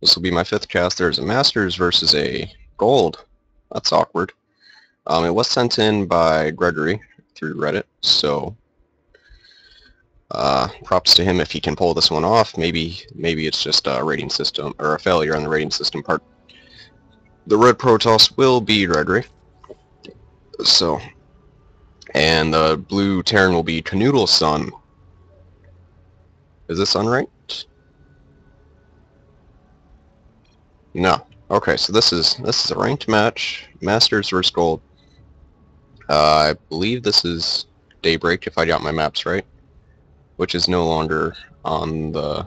This will be my fifth cast. There's a Masters versus a Gold. That's awkward. It was sent in by Gregory through Reddit, so props to him if he can pull this one off. Maybe it's just a rating system, or a failure on the rating system part. The red Protoss will be Gregory. So, and the blue Terran will be CanoodlesSon. Is this unranked? No. Okay, so this is a ranked match. Masters versus Gold. I believe this is Daybreak, if I got my maps right, which is no longer on the...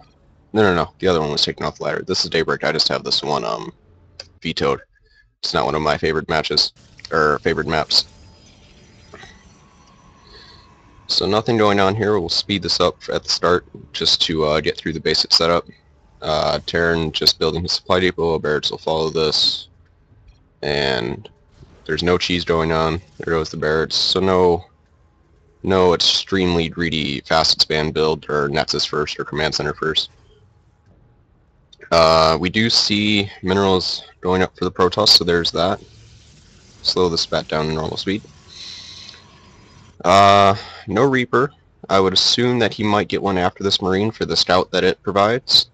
No. The other one was taken off the ladder. This is Daybreak. I just have this one vetoed. It's not one of my favorite matches, or favorite maps. So nothing going on here. We'll speed this up at the start just to get through the basic setup. Terran just building his supply depot. Barracks will follow this, and there's no cheese going on. There goes the Barracks. So no extremely greedy fast expand build or Nexus first or Command Center first. We do see minerals going up for the Protoss, so there's that. Slow the spat down to normal speed. No Reaper. I would assume that he might get one after this Marine for the scout that it provides.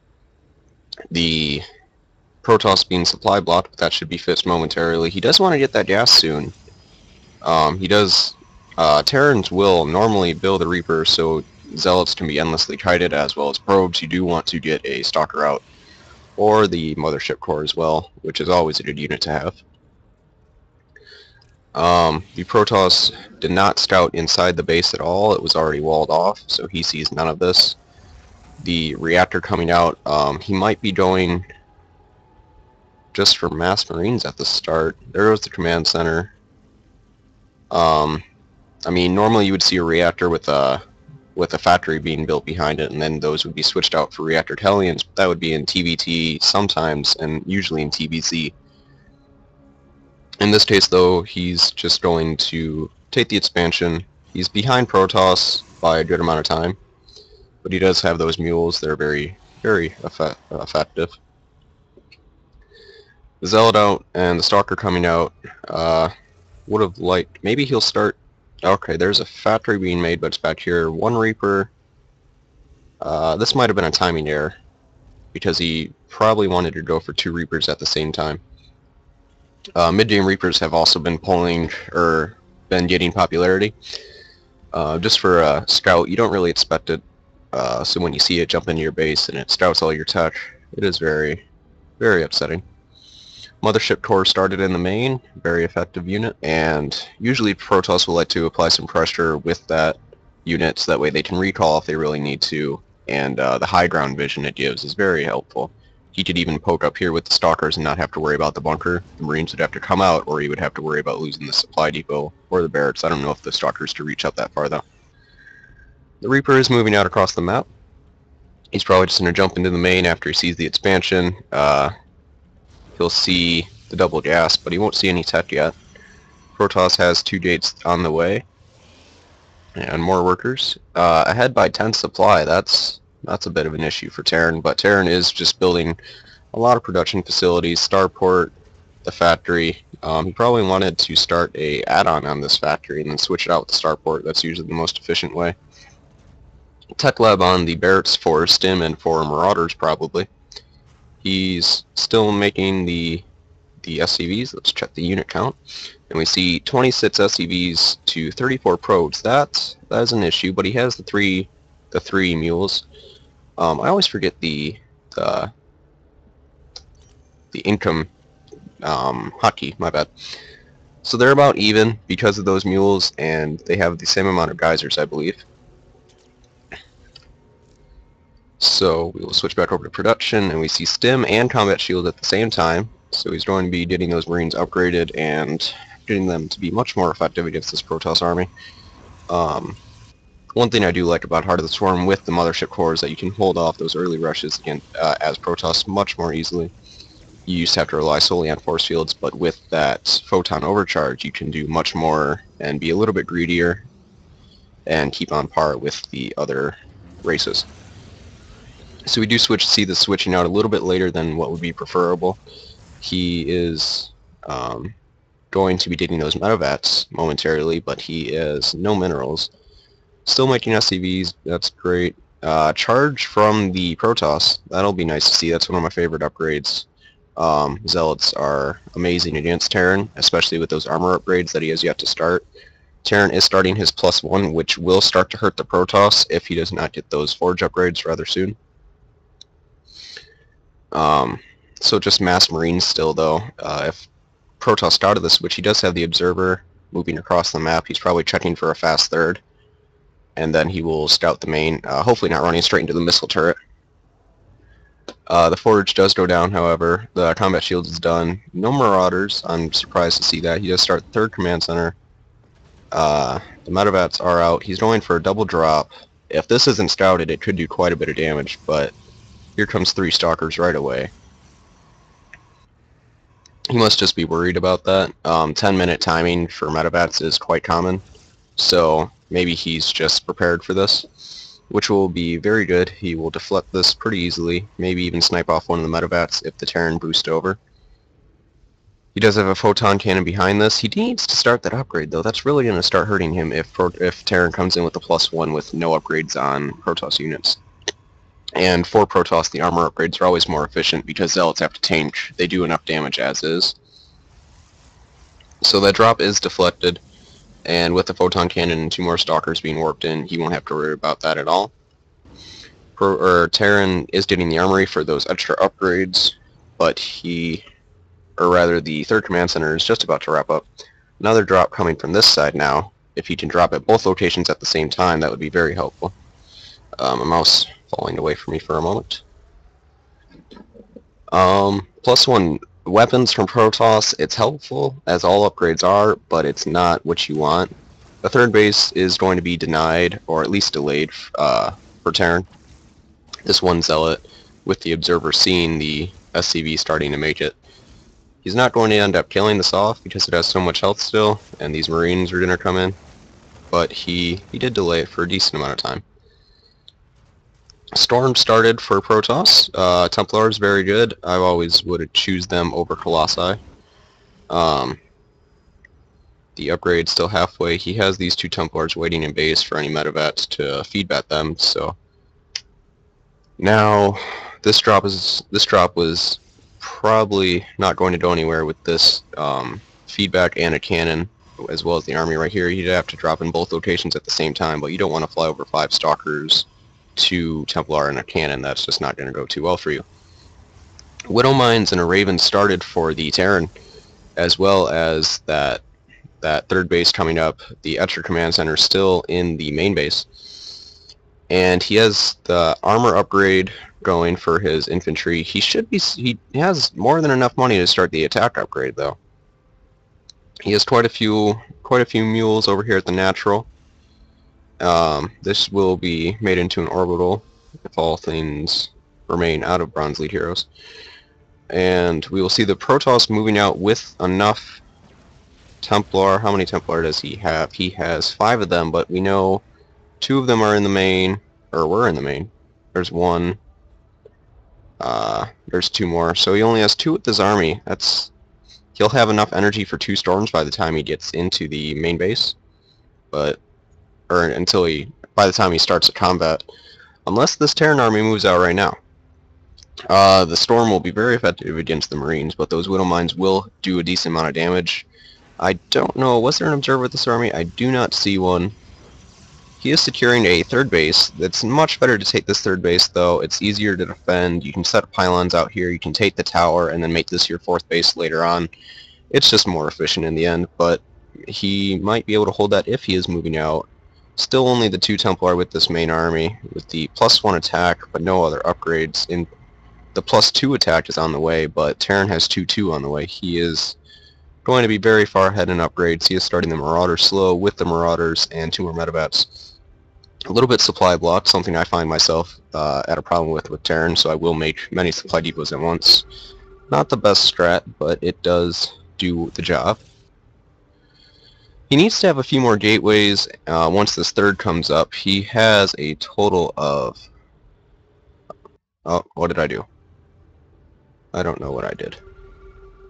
The Protoss being supply blocked, but that should be fixed momentarily. He does want to get that gas soon. Terrans will normally build a Reaper so Zealots can be endlessly kited, as well as probes. You do want to get a Stalker out, or the Mothership Core as well, which is always a good unit to have. The Protoss did not scout inside the base at all. It was already walled off, so he sees none of this. The reactor coming out, he might be going just for mass Marines at the start. There goes the command center. I mean, normally you would see a reactor with a factory being built behind it, and then those would be switched out for reactor Hellions. That would be in TVT sometimes, and usually in TBC. In this case, though, he's just going to take the expansion. He's behind Protoss by a good amount of time, but he does have those mules. They're very, very effective. The Zealot out and the Stalker coming out. Would have liked... Maybe he'll start... Okay, there's a factory being made, but it's back here. One Reaper. This might have been a timing error, because he probably wanted to go for two Reapers at the same time. Mid-game Reapers have also been pulling, or been getting popularity. Just for a scout, you don't really expect it. So when you see it jump into your base and it scouts all your tech, it is very, very upsetting. Mothership Core started in the main, very effective unit, and usually Protoss will like to apply some pressure with that unit so that way they can recall if they really need to, and the high ground vision it gives is very helpful. He could even poke up here with the Stalkers and not have to worry about the bunker. The Marines would have to come out, or he would have to worry about losing the supply depot or the Barracks. I don't know if the Stalkers to reach out that far, though. The Reaper is moving out across the map. He's probably just going to jump into the main after he sees the expansion. He'll see the double gas, but he won't see any tech yet. Protoss has 2 gates on the way, and more workers. Ahead by 10 supply, that's a bit of an issue for Terran, but Terran is just building a lot of production facilities, Starport, the factory. He probably wanted to start a add-on on this factory and then switch it out with the Starport. That's usually the most efficient way. Tech lab on the Barracks for Stim and for Marauders probably. He's still making the SCVs. Let's check the unit count. And we see 26 SCVs to 34 probes. That is an issue, but he has the three mules. I always forget the income hotkey, my bad. So they're about even because of those mules, and they have the same amount of geysers, I believe. So we will switch back over to production, and we see Stim and Combat Shield at the same time. So he's going to be getting those Marines upgraded and getting them to be much more effective against this Protoss army. One thing I do like about Heart of the Swarm with the Mothership Core is that you can hold off those early rushes against, as Protoss much more easily. You used to have to rely solely on force fields, but with that Photon Overcharge you can do much more and be a little bit greedier and keep on par with the other races. So we do see this switching out a little bit later than what would be preferable. He is going to be digging those metavats momentarily, but he has no minerals. Still making SCVs, that's great. Charge from the Protoss, that'll be nice to see. That's one of my favorite upgrades. Zealots are amazing against Terran, especially with those armor upgrades that he has yet to start. Terran is starting his +1, which will start to hurt the Protoss if he does not get those Forge upgrades rather soon. So just mass Marines still, though. If Protoss out of the switch, he does have the Observer moving across the map. He's probably checking for a fast third, and then he will scout the main, hopefully not running straight into the missile turret. The Forge does go down, however. The combat shield is done. No Marauders. I'm surprised to see that. He does start the 3rd command center. The metavats are out. He's going for a double drop. If this isn't scouted, it could do quite a bit of damage, but here comes 3 stalkers right away. He must just be worried about that. 10-minute timing for metavats is quite common, so maybe he's just prepared for this, which will be very good. He will deflect this pretty easily, maybe even snipe off one of the metavats if the Terran boosts over. He does have a photon cannon behind this. He needs to start that upgrade, though. That's really going to start hurting him if Terran comes in with a +1 with no upgrades on Protoss units. And for Protoss, the armor upgrades are always more efficient because Zealots have to tank. They do enough damage as is. So that drop is deflected, and with the photon cannon and 2 more stalkers being warped in, he won't have to worry about that at all. Terran is getting the armory for those extra upgrades, but the 3rd command center is just about to wrap up. Another drop coming from this side now. If he can drop at both locations at the same time, that would be very helpful. My mouse falling away from me for a moment. +1 weapons from Protoss, it's helpful, as all upgrades are, but it's not what you want. The 3rd base is going to be denied, or at least delayed, for Terran. This one Zealot, with the Observer seeing the SCV starting to make it. He's not going to end up killing this off because it has so much health still, and these Marines are going to come in, but he did delay it for a decent amount of time. Storm started for Protoss. Templars very good. I always would choose them over Colossi. The upgrade's still halfway. He has these 2 Templars waiting in base for any metavats to feedback them. So now this drop was probably not going to go anywhere with this feedback and a cannon, as well as the army right here. You'd have to drop in both locations at the same time, but you don't want to fly over 5 stalkers, 2 Templar, and a cannon. That's just not going to go too well for you. Widow Mines and a Raven started for the Terran, as well as that 3rd base coming up. The extra command center still in the main base, and he has the armor upgrade going for his infantry. He has more than enough money to start the attack upgrade, though. He has quite a few mules over here at the natural. This will be made into an orbital if all things remain out of Bronze Lead heroes. And we will see the Protoss moving out with enough Templar. How many Templar does he have? He has 5 of them, but we know 2 of them are in the main, or were in the main. There's 1. There's 2 more. So he only has 2 with his army. He'll have enough energy for 2 storms by the time he gets into the main base. By the time he starts the combat, unless this Terran army moves out right now. The storm will be very effective against the Marines, but those Widow Mines will do a decent amount of damage. I don't know, was there an observer with this army? I do not see one. He is securing a 3rd base. It's much better to take this 3rd base, though. It's easier to defend. You can set pylons out here, you can take the tower, and then make this your 4th base later on. It's just more efficient in the end, but he might be able to hold that if he is moving out. Still only the 2 Templar with this main army, with the +1 attack, but no other upgrades. The +2 attack is on the way, but Terran has 2-2 on the way. He is going to be very far ahead in upgrades. He is starting the Marauder slow with the Marauders and 2 more metavats. A little bit supply blocked, something I find myself at a problem with Terran, so I will make many supply depots at once. Not the best strat, but it does do the job. He needs to have a few more gateways once this 3rd comes up. He has a total of Oh, what did I do? I don't know what I did.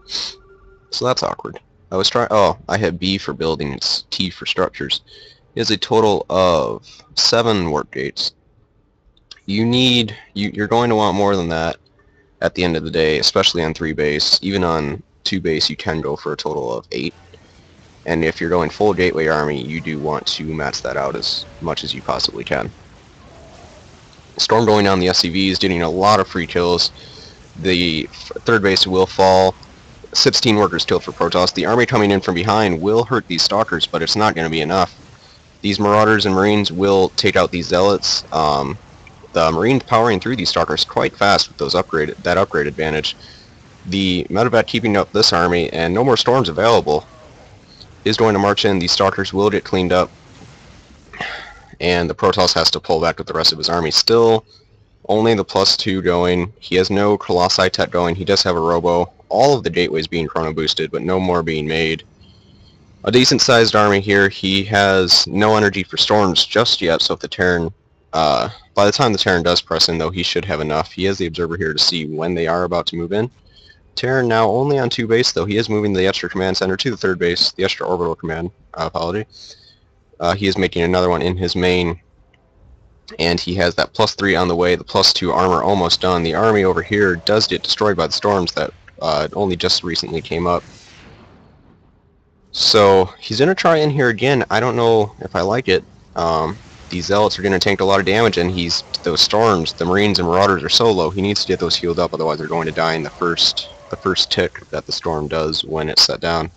So that's awkward. I was trying... Oh, I had B for buildings, T for structures. He has a total of 7 work gates. You're going to want more than that at the end of the day, especially on 3 base. Even on 2 base, you can go for a total of 8. And if you're going full gateway army, you do want to max that out as much as you possibly can. Storm going down the SCVs, getting a lot of free kills. The 3rd base will fall. 16 workers killed for Protoss. The army coming in from behind will hurt these stalkers, but it's not going to be enough. These marauders and marines will take out these zealots. The marines powering through these stalkers quite fast with that upgrade advantage. The medevac keeping up this army, and no more storms available, is going to march in. These stalkers will get cleaned up, and the Protoss has to pull back with the rest of his army. Still, only the +2 going. He has no Colossi tech going. He does have a Robo. All of the gateways being chrono boosted, but no more being made. A decent sized army here. He has no energy for storms just yet, so if the Terran, by the time the Terran does press in though, he should have enough. He has the observer here to see when they are about to move in. Terran now only on 2 base though. He is moving the extra command center to the 3rd base, the extra orbital command, apology. He is making another one in his main, and he has that +3 on the way, the +2 armor almost done. The army over here does get destroyed by the storms that only just recently came up. So he's going to try in here again. I don't know if I like it. These zealots are going to tank a lot of damage, and those storms, the marines and marauders are so low, he needs to get those healed up, otherwise they're going to die in the first tick that the storm does when it's set down.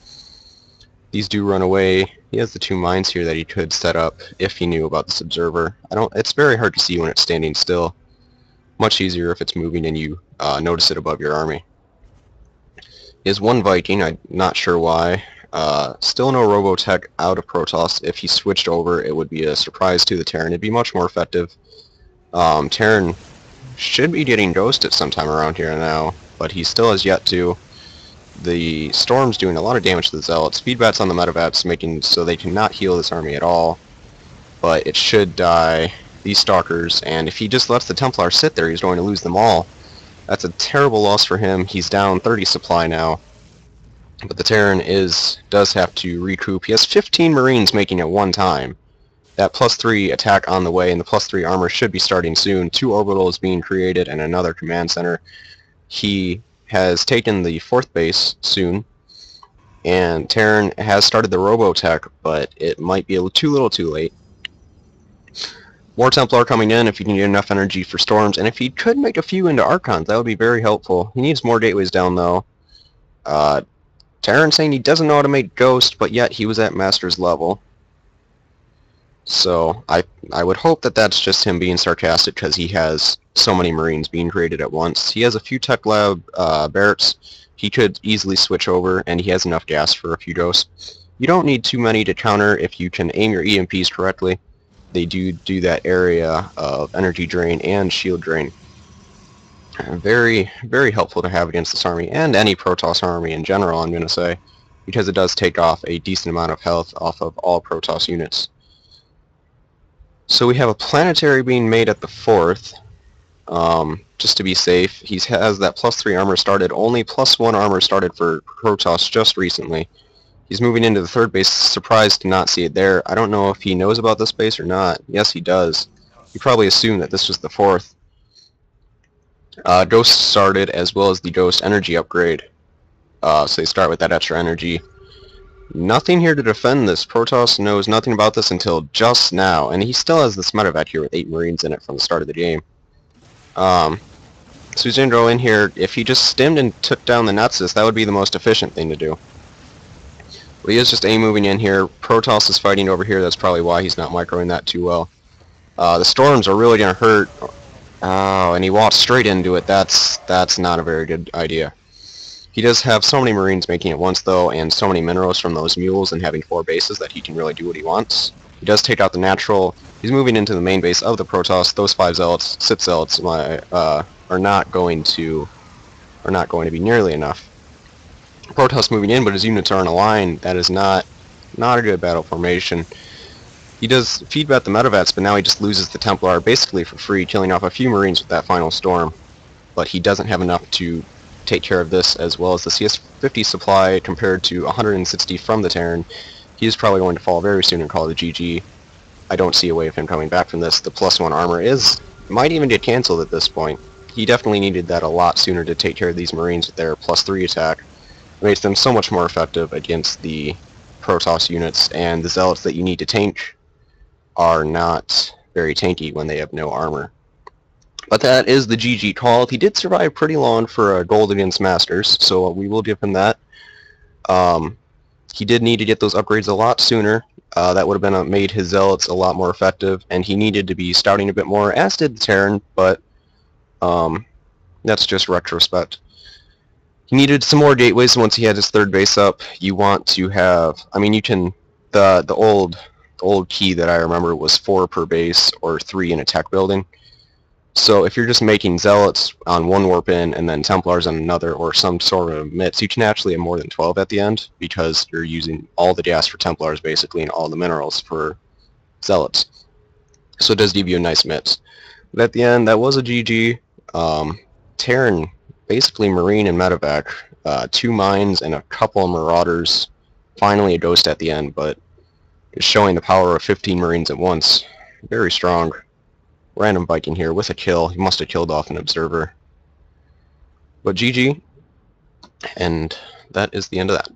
These do run away. He has the 2 mines here that he could set up if he knew about this observer. It's very hard to see when it's standing still. Much easier if it's moving and you notice it above your army. He has 1 Viking, I'm not sure why. Still no Robotech out of Protoss. If he switched over, it would be a surprise to the Terran. It'd be much more effective. Terran should be getting ghosted sometime around here now, but he still has yet to. The storm's doing a lot of damage to the zealots. Feedbacks on the medevats making so they cannot heal this army at all, but it should die. These stalkers, and if he just lets the Templars sit there, he's going to lose them all. That's a terrible loss for him. He's down 30 supply now. But the Terran does have to recoup. He has 15 Marines making at one time. That +3 attack on the way, and the +3 armor should be starting soon. 2 orbitals being created and another command center. He has taken the 4th base soon, and Terran has started the Robotech, but it might be too little too late. More Templar coming in if he can get enough energy for storms, and if he could make a few into Archons, that would be very helpful. He needs more gateways down though. Terran saying he doesn't know how to make Ghost, but yet he was at Master's level. So I would hope that that's just him being sarcastic because he has so many Marines being created at once. He has a few Tech Lab Barretts. He could easily switch over, and he has enough gas for a few Ghosts. You don't need too many to counter if you can aim your EMPs correctly. They do that area of energy drain and shield drain. Very, very helpful to have against this army, and any Protoss army in general, I'm going to say, because it does take off a decent amount of health off of all Protoss units. So we have a planetary being made at the 4th, just to be safe. He has that +3 armor started, only +1 armor started for Protoss just recently. He's moving into the 3rd base, surprised to not see it there. I don't know if he knows about this base or not. Yes, he does. He probably assumed that this was the 4th. Ghost started, as well as the Ghost energy upgrade. So they start with that extra energy. Nothing here to defend this. Protoss knows nothing about this until just now, and he still has this medevac here with 8 Marines in it from the start of the game. So he's going to go in here. If he just stemmed and took down the Nexus, that would be the most efficient thing to do. But he is just moving in here. Protoss is fighting over here. That's probably why he's not microing that too well. The storms are really going to hurt. Oh, and he walked straight into it. That's not a very good idea. He does have so many Marines making it once, though, and so many minerals from those mules and having 4 bases that he can really do what he wants. He does take out the natural. He's moving into the main base of the Protoss. Those 5 zealots, 6 zealots, are not going to be nearly enough. Protoss moving in, but his units are in a line. That is not a good battle formation. He does feedback the medevats, but now he just loses the Templar basically for free, killing off a few Marines with that final storm. but he doesn't have enough to take care of this, as well as the CS50 supply compared to 160 from the Terran. He's probably going to fall very soon and call it a GG. I don't see a way of him coming back from this. The +1 armor might even get cancelled at this point. He definitely needed that a lot sooner to take care of these Marines with their +3 attack. It makes them so much more effective against the Protoss units, and the Zealots that you need to tank are not very tanky when they have no armor. But that is the GG call. He did survive pretty long for a gold against Masters, so we will give him that. He did need to get those upgrades a lot sooner. That would have been made his Zealots a lot more effective, and he needed to be scouting a bit more, as did the Terran, but that's just retrospect. He needed some more gateways once he had his 3rd base up. You want to have, I mean, you can, the old key that I remember was 4 per base or 3 in a tech building. So if you're just making Zealots on one warp in and then Templars on another, or some sort of MITs, you can actually have more than 12 at the end, because you're using all the gas for Templars basically and all the minerals for Zealots. So it does give you a nice MITs. But at the end, that was a GG. Terran, basically Marine and Medevac, 2 mines and a couple of Marauders, finally a Ghost at the end, but just showing the power of 15 Marines at once. Very strong. Random Viking here with a kill. He must have killed off an observer. But GG, and that is the end of that.